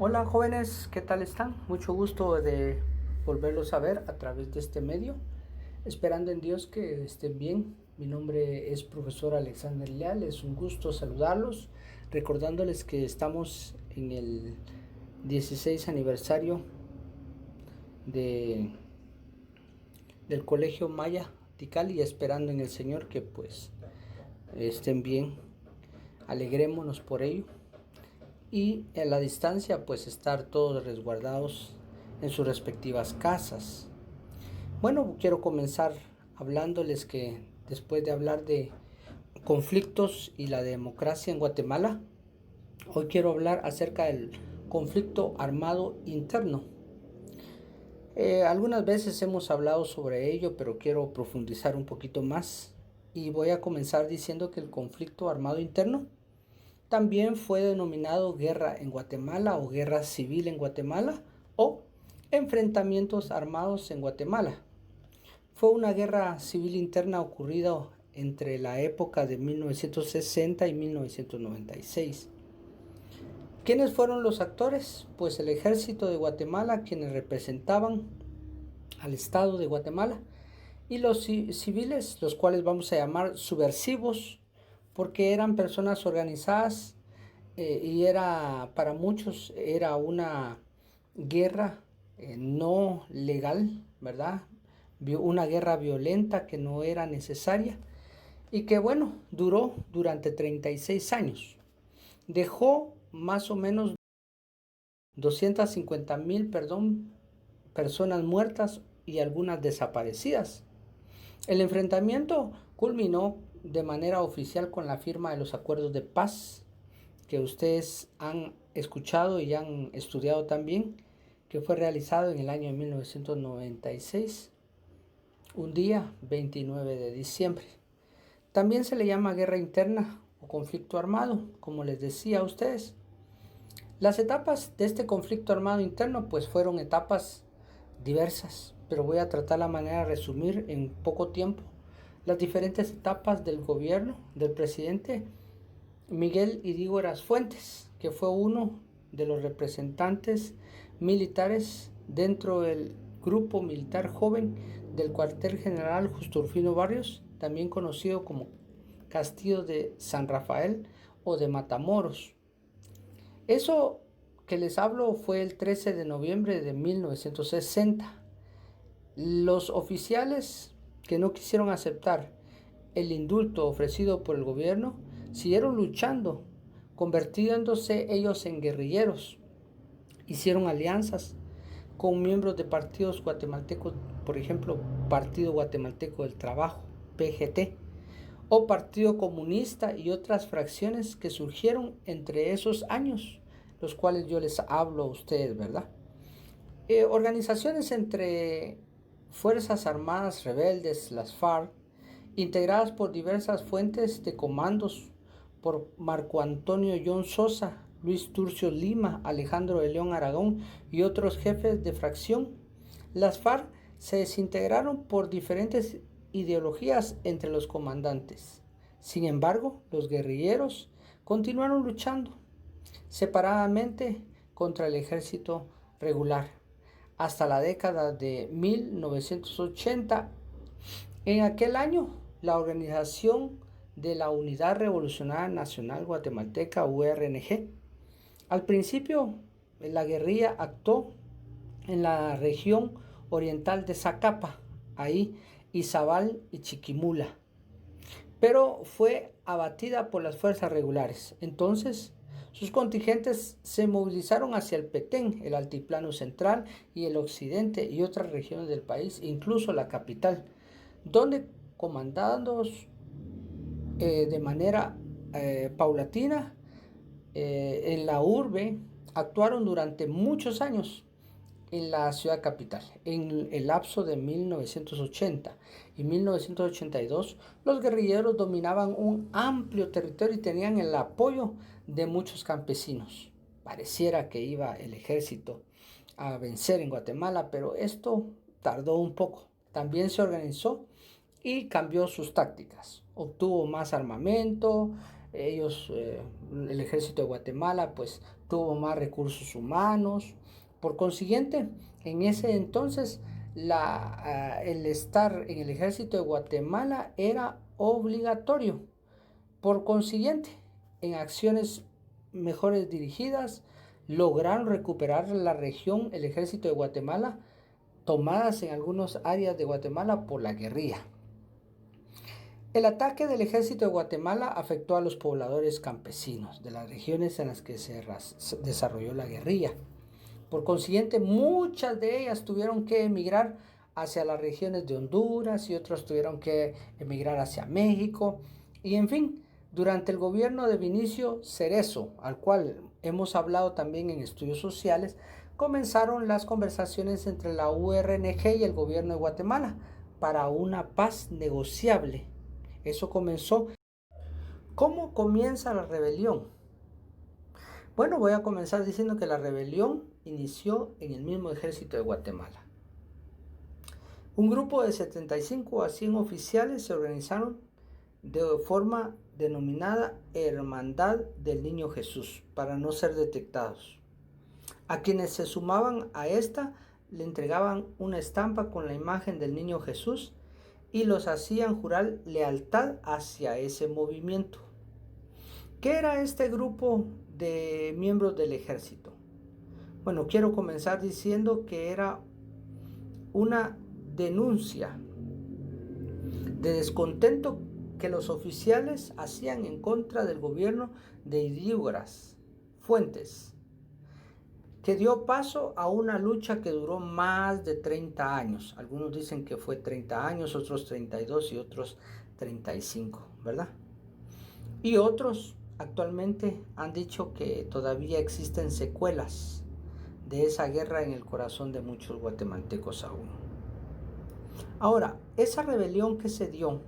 Hola jóvenes, ¿qué tal están? Mucho gusto de volverlos a ver a través de este medio, esperando en Dios que estén bien. Mi nombre es profesor Alexander Leal, es un gusto saludarlos, recordándoles que estamos en el 16 aniversario de, del Colegio Maya Tikal, esperando en el Señor que pues estén bien, alegrémonos por ello. Y en la distancia pues estar todos resguardados en sus respectivas casas. Bueno, quiero comenzar hablándoles que después de hablar de conflictos y la democracia en Guatemala, hoy quiero hablar acerca del conflicto armado interno. Algunas veces hemos hablado sobre ello, pero quiero profundizar un poquito más y voy a comenzar diciendo que el conflicto armado interno también fue denominado guerra en Guatemala o guerra civil en Guatemala o enfrentamientos armados en Guatemala. Fue una guerra civil interna ocurrida entre la época de 1960 y 1996. ¿Quiénes fueron los actores? Pues el ejército de Guatemala, quienes representaban al Estado de Guatemala, y los civiles, los cuales vamos a llamar subversivos, porque eran personas organizadas y era para muchos era una guerra no legal, ¿verdad? Una guerra violenta que no era necesaria y que bueno, duró durante 36 años. Dejó más o menos 250,000, personas muertas y algunas desaparecidas. El enfrentamiento culminó de manera oficial con la firma de los acuerdos de paz que ustedes han escuchado y han estudiado también, que fue realizado en el año de 1996, un día 29 de diciembre. También se le llama guerra interna o conflicto armado, como les decía a ustedes. Las etapas de este conflicto armado interno pues fueron etapas diversas, pero voy a tratar la manera de resumir en poco tiempo las diferentes etapas del gobierno del presidente Miguel Ydígoras Fuentes, que fue uno de los representantes militares dentro del grupo militar joven del cuartel general Justo Rufino Barrios, también conocido como Castillo de San Rafael o de Matamoros. Eso que les hablo fue el 13 de noviembre de 1960. Los oficiales que no quisieron aceptar el indulto ofrecido por el gobierno siguieron luchando, convirtiéndose ellos en guerrilleros. Hicieron alianzas con miembros de partidos guatemaltecos, por ejemplo, Partido Guatemalteco del Trabajo, PGT, o Partido Comunista y otras fracciones que surgieron entre esos años, los cuales yo les hablo a ustedes, ¿verdad? Organizaciones entre Fuerzas Armadas Rebeldes, las FARC, integradas por diversas fuentes de comandos, por Marco Antonio John Sosa, Luis Turcio Lima, Alejandro de León Aragón y otros jefes de fracción. Las FARC se desintegraron por diferentes ideologías entre los comandantes. Sin embargo, los guerrilleros continuaron luchando separadamente contra el ejército regular hasta la década de 1980. En aquel año, la Organización de la Unidad Revolucionaria Nacional Guatemalteca, URNG, al principio la guerrilla actuó en la región oriental de Zacapa, ahí Izabal y Chiquimula, pero fue abatida por las fuerzas regulares. Entonces, sus contingentes se movilizaron hacia el Petén, el altiplano central y el occidente y otras regiones del país, incluso la capital, donde comandados de manera paulatina en la urbe, actuaron durante muchos años en la ciudad capital. En el lapso de 1980 y 1982, los guerrilleros dominaban un amplio territorio y tenían el apoyo de muchos campesinos. Pareciera que iba el ejército a vencer en Guatemala, pero esto tardó un poco. También se organizó y cambió sus tácticas. Obtuvo más armamento, el ejército de Guatemala, pues tuvo más recursos humanos. Por consiguiente, en ese entonces, el estar en el ejército de Guatemala era obligatorio. Por consiguiente, en acciones mejores dirigidas, lograron recuperar la región, el ejército de Guatemala, tomadas en algunas áreas de Guatemala por la guerrilla. El ataque del ejército de Guatemala afectó a los pobladores campesinos de las regiones en las que se desarrolló la guerrilla. Por consiguiente, muchas de ellas tuvieron que emigrar hacia las regiones de Honduras y otros tuvieron que emigrar hacia México. Y en fin, durante el gobierno de Vinicio Cerezo, al cual hemos hablado también en estudios sociales, comenzaron las conversaciones entre la URNG y el gobierno de Guatemala para una paz negociable. Eso comenzó. ¿Cómo comienza la rebelión? Bueno, voy a comenzar diciendo que la rebelión inició en el mismo ejército de Guatemala. Un grupo de 75 a 100 oficiales se organizaron de forma denominada Hermandad del Niño Jesús para no ser detectados. A quienes se sumaban a esta le entregaban una estampa con la imagen del Niño Jesús y los hacían jurar lealtad hacia ese movimiento. ¿Qué era este grupo de miembros del ejército? Bueno, quiero comenzar diciendo que era una denuncia de descontento que los oficiales hacían en contra del gobierno de Dígoras Fuentes, que dio paso a una lucha que duró más de 30 años. Algunos dicen que fue 30 años, otros 32 y otros 35, ¿verdad? Y otros actualmente han dicho que todavía existen secuelas de esa guerra en el corazón de muchos guatemaltecos aún. Ahora, esa rebelión que se dio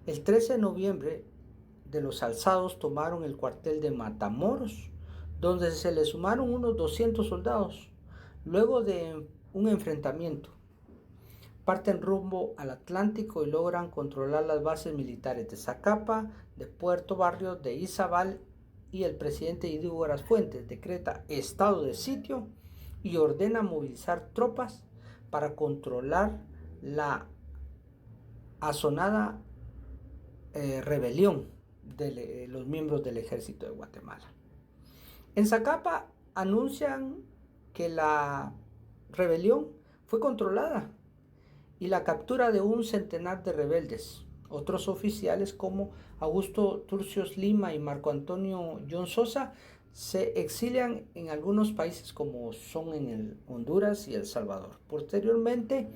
el 13 de noviembre, de los alzados tomaron el cuartel de Matamoros, donde se le sumaron unos 200 soldados. Luego de un enfrentamiento, parten rumbo al Atlántico y logran controlar las bases militares de Zacapa, de Puerto Barrio, de Izabal, y el presidente Dígoras Fuentes decreta estado de sitio y ordena movilizar tropas para controlar la asonada rebelión de los miembros del ejército de Guatemala. En Zacapa anuncian que la rebelión fue controlada y la captura de un centenar de rebeldes. Otros oficiales como Augusto Turcios Lima y Marco Antonio John Sosa se exilian en algunos países como son en el Honduras y El Salvador. Posteriormente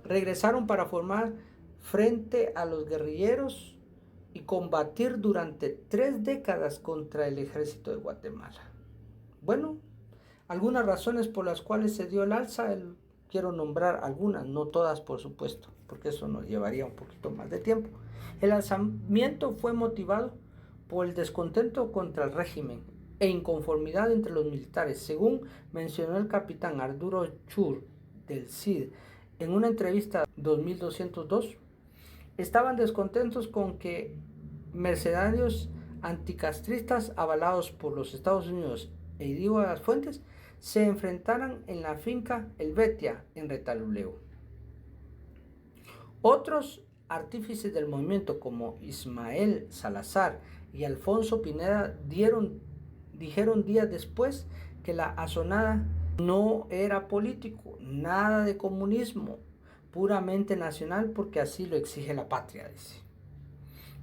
regresaron para formar frente a los guerrilleros y combatir durante 3 décadas contra el ejército de Guatemala. Bueno, algunas razones por las cuales se dio el alza, quiero nombrar algunas, no todas por supuesto, porque eso nos llevaría un poquito más de tiempo. El alzamiento fue motivado por el descontento contra el régimen e inconformidad entre los militares, según mencionó el capitán Arturo Chur del CID en una entrevista 2202. Estaban descontentos con que mercenarios anticastristas avalados por los Estados Unidos e Dígoras Fuentes se enfrentaran en la finca El Betia en Retaluleu. Otros artífices del movimiento como Ismael Salazar y Alfonso Pineda dijeron días después que la asonada no era político, nada de comunismo, puramente nacional porque así lo exige la patria, dice.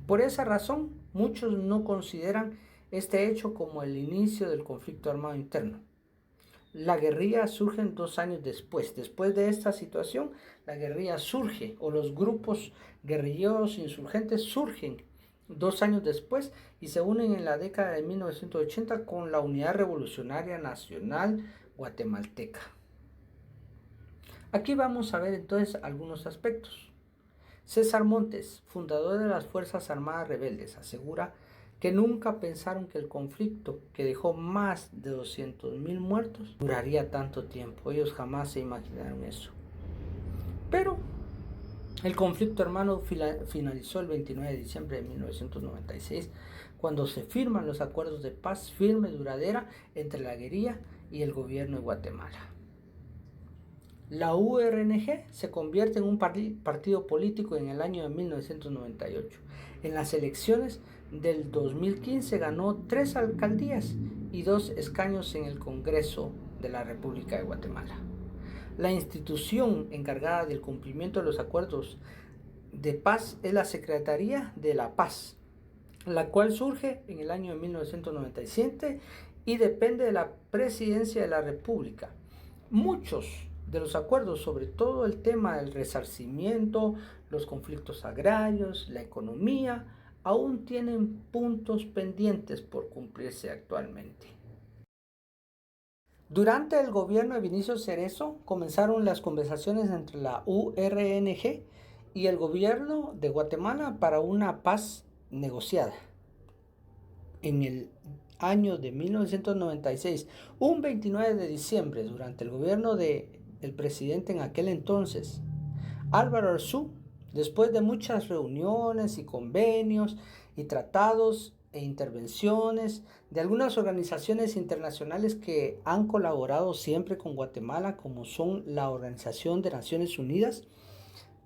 Por esa razón, muchos no consideran este hecho como el inicio del conflicto armado interno. La guerrilla surge 2 años después. Después de esta situación, la guerrilla surge, o los grupos guerrilleros insurgentes surgen 2 años después y se unen en la década de 1980 con la Unidad Revolucionaria Nacional Guatemalteca. Aquí vamos a ver entonces algunos aspectos. César Montes, fundador de las Fuerzas Armadas Rebeldes, asegura que nunca pensaron que el conflicto, que dejó más de 200,000 muertos, duraría tanto tiempo. Ellos jamás se imaginaron eso. Pero El conflicto armado finalizó el 29 de diciembre de 1996, cuando se firman los acuerdos de paz firme y duradera entre la guerrilla y el gobierno de Guatemala. La URNG se convierte en un partido político en el año de 1998. En las elecciones del 2015 ganó 3 alcaldías y 2 escaños en el Congreso de la República de Guatemala. La institución encargada del cumplimiento de los acuerdos de paz es la Secretaría de la Paz, la cual surge en el año de 1997 y depende de la Presidencia de la República. Muchos de los acuerdos, sobre todo el tema del resarcimiento, los conflictos agrarios, la economía, aún tienen puntos pendientes por cumplirse actualmente. Durante el gobierno de Vinicio Cerezo comenzaron las conversaciones entre la URNG y el gobierno de Guatemala para una paz negociada. En el año de 1996, un 29 de diciembre, durante el gobierno del presidente en aquel entonces, Álvaro Arzú, después de muchas reuniones y convenios y tratados e intervenciones de algunas organizaciones internacionales que han colaborado siempre con Guatemala, como son la Organización de Naciones Unidas,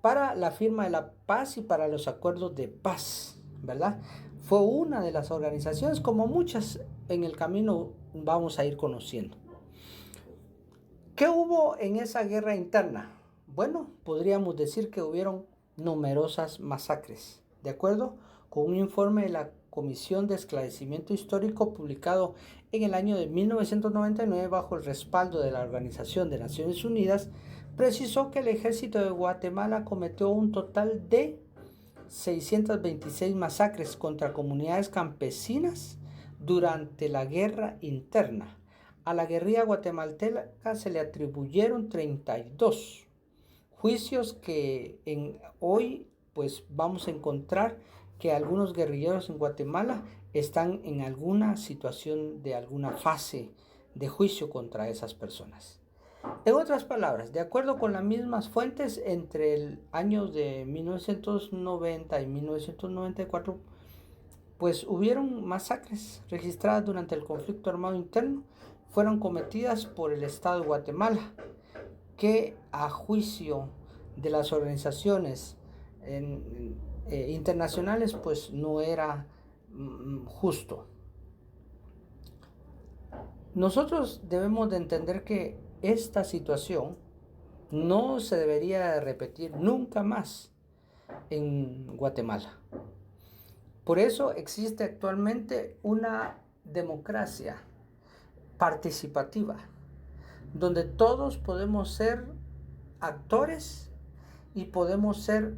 para la firma de la paz y para los acuerdos de paz, ¿verdad? Fue una de las organizaciones, como muchas en el camino vamos a ir conociendo. ¿Qué hubo en esa guerra interna? Bueno, podríamos decir que hubieron numerosas masacres, de acuerdo con un informe de la Comisión de Esclarecimiento Histórico publicado en el año de 1999 bajo el respaldo de la Organización de Naciones Unidas, precisó que el ejército de Guatemala cometió un total de 626 masacres contra comunidades campesinas durante la guerra interna. A la guerrilla guatemalteca se le atribuyeron 32 juicios que hoy pues vamos a encontrar que algunos guerrilleros en Guatemala están en alguna situación de alguna fase de juicio contra esas personas. En otras palabras, de acuerdo con las mismas fuentes, entre el año de 1990 y 1994, pues hubieron masacres registradas durante el conflicto armado interno, fueron cometidas por el Estado de Guatemala, que a juicio de las organizaciones internacionales pues no era justo. Nosotros debemos de entender que esta situación no se debería repetir nunca más en Guatemala. Por eso existe actualmente una democracia participativa, donde todos podemos ser actores y podemos ser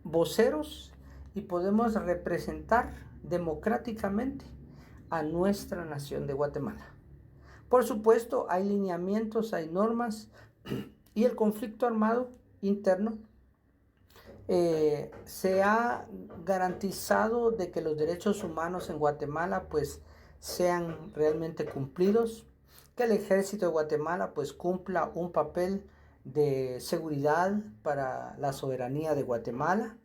voceros y podemos representar democráticamente a nuestra nación de Guatemala. Por supuesto, hay lineamientos, hay normas y el conflicto armado interno se ha garantizado de que los derechos humanos en Guatemala pues sean realmente cumplidos, que el ejército de Guatemala pues cumpla un papel de seguridad para la soberanía de Guatemala,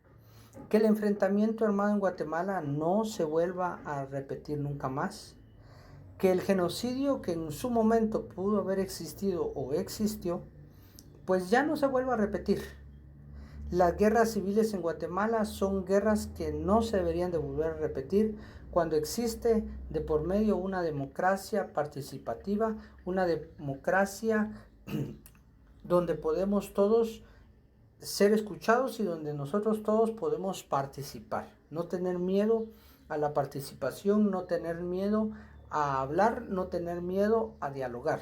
que el enfrentamiento armado en Guatemala no se vuelva a repetir nunca más, que el genocidio que en su momento pudo haber existido o existió, pues ya no se vuelva a repetir. Las guerras civiles en Guatemala son guerras que no se deberían de volver a repetir cuando existe de por medio una democracia participativa, una democracia donde podemos todos ser escuchados y donde nosotros todos podemos participar. No tener miedo a la participación, no tener miedo a hablar, no tener miedo a dialogar.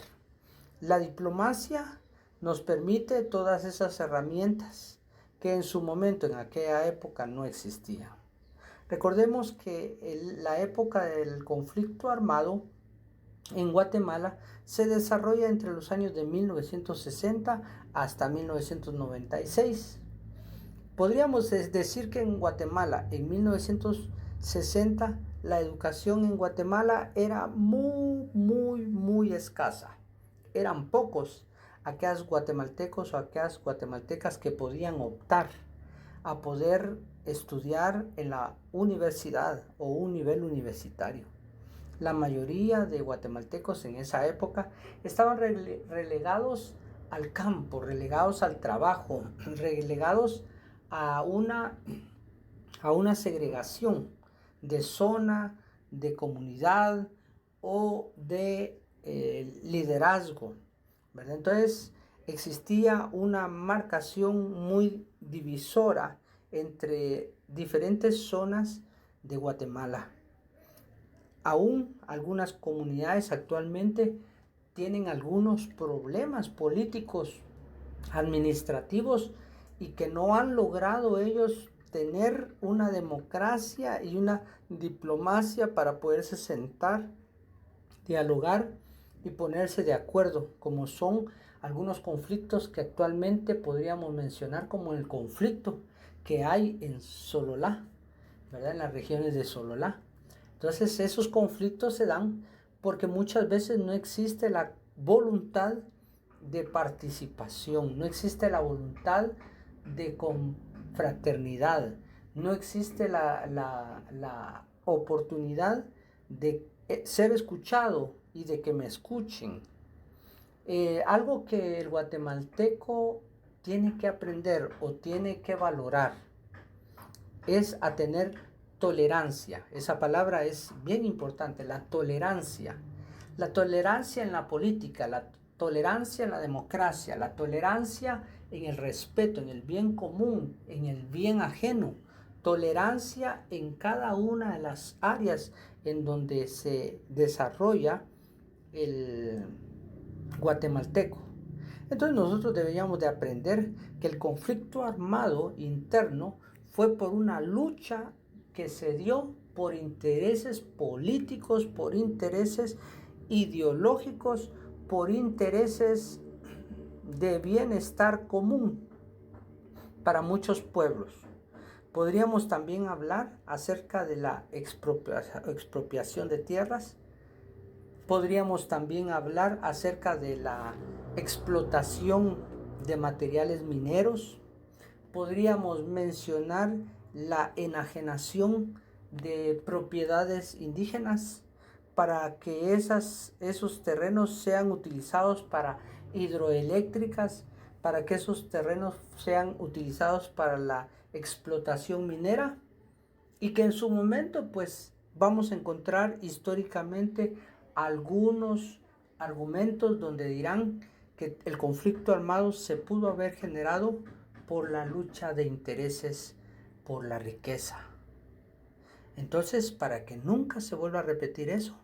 La diplomacia nos permite todas esas herramientas que en su momento, en aquella época, no existían. Recordemos que la época del conflicto armado en Guatemala se desarrolla entre los años de 1960 hasta 1996. Podríamos decir que en Guatemala, en 1960, la educación en Guatemala era muy escasa. Eran pocos aquellos guatemaltecos o aquellas guatemaltecas que podían optar a poder estudiar en la universidad o un nivel universitario. La mayoría de guatemaltecos en esa época estaban relegados al campo, relegados al trabajo, relegados a una segregación de zona, de comunidad o de liderazgo, ¿verdad? Entonces existía una marcación muy divisora entre diferentes zonas de Guatemala. Aún algunas comunidades actualmente tienen algunos problemas políticos, administrativos, y que no han logrado ellos tener una democracia y una diplomacia para poderse sentar, dialogar y ponerse de acuerdo, como son algunos conflictos que actualmente podríamos mencionar como el conflicto que hay en Sololá, ¿verdad? En las regiones de Sololá. Entonces esos conflictos se dan porque muchas veces no existe la voluntad de participación, no existe la voluntad de confraternidad, no existe la oportunidad de ser escuchado y de que me escuchen. Algo que el guatemalteco tiene que aprender o tiene que valorar es a tener tolerancia. Esa palabra es bien importante, la tolerancia. La tolerancia en la política, la tolerancia en la democracia, la tolerancia en el respeto, en el bien común, en el bien ajeno. Tolerancia en cada una de las áreas en donde se desarrolla el guatemalteco. Entonces nosotros deberíamos de aprender que el conflicto armado interno fue por una lucha que se dio por intereses políticos, por intereses ideológicos, por intereses de bienestar común para muchos pueblos. Podríamos también hablar acerca de la expropiación de tierras. Podríamos también hablar acerca de la explotación de materiales mineros. Podríamos mencionar la enajenación de propiedades indígenas para que esos terrenos sean utilizados para hidroeléctricas, para que esos terrenos sean utilizados para la explotación minera, y que en su momento pues vamos a encontrar históricamente algunos argumentos donde dirán que el conflicto armado se pudo haber generado por la lucha de intereses por la riqueza. Entonces, para que nunca se vuelva a repetir eso,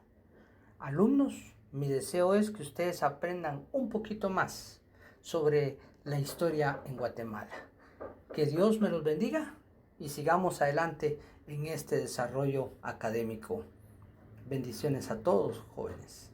alumnos, mi deseo es que ustedes aprendan un poquito más sobre la historia en Guatemala. Que Dios me los bendiga y sigamos adelante en este desarrollo académico. Bendiciones a todos, jóvenes.